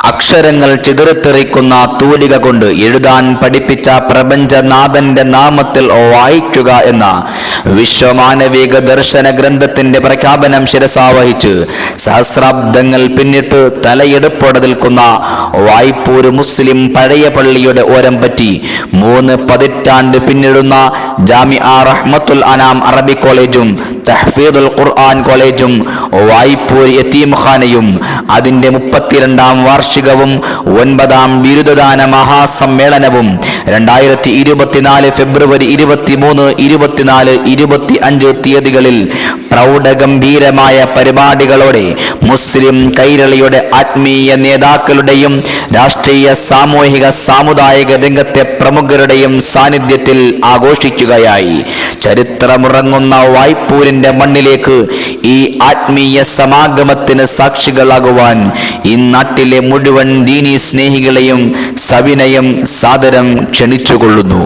അക്ഷരങ്ങൾ ചിതറിത്തെറിക്കുന്ന തൂലിക കൊണ്ട് എഴുതാൻ പഠിപ്പിച്ച പ്രപഞ്ചനാഥന്റെ നാമത്തിൽ വായിക്കുക എന്ന വിശ്വമാനവിക ദർശന ഗ്രന്ഥത്തിന്റെ പ്രഖ്യാപനം ശിരസാവഹിച്ച് സഹസ്രാബ്ദങ്ങൾ പിന്നിട്ട് തലയെടുപ്പോടെ നിൽക്കുന്ന വായ്പൂർ മുസ്ലിം പഴയ പള്ളിയുടെ ഓരം പറ്റി 3 പതിറ്റാണ്ട് പിന്നിടുന്ന ജാമിഅ റഹ്മത്തുൽ അനാം അറബി കോളേജും തഹ്ഫീദുൽ ഖുർആൻ കോളേജും വായ്പൂർ യതീംഖാനയും അതിന്റെ 32ാം വാർഷികവും 9ാം ബിരുദദാന മഹാസമ്മേളനവും 2024 ഫെബ്രുവരി 23, 24, 25 തീയതികളിൽ പ്രൗഢഗംഭീരമായ പരിപാടികളോടെ മുസ്ലിം കൈരളിയുടെ ആത്മീയ നേതാക്കളുടെയും രാഷ്ട്രീയ സാമൂഹിക സാമുദായിക രംഗത്തെ പ്രമുഖരുടെയും സാന്നിധ്യത്തിൽ ആഘോഷിക്കുകയായി. ചരിത്രമുറങ്ങുന്ന വായ്പൂരിന്റെ മണ്ണിലേക്ക് ഈ ആത്മീയ സമാഗമത്തിന് സാക്ഷികളാകുവാൻ ഈ നാട്ടിലെ മുഴുവൻ ദീനീ സ്നേഹികളെയും സവിനയം സാദരം ക്ഷണിച്ചുകൊള്ളുന്നു.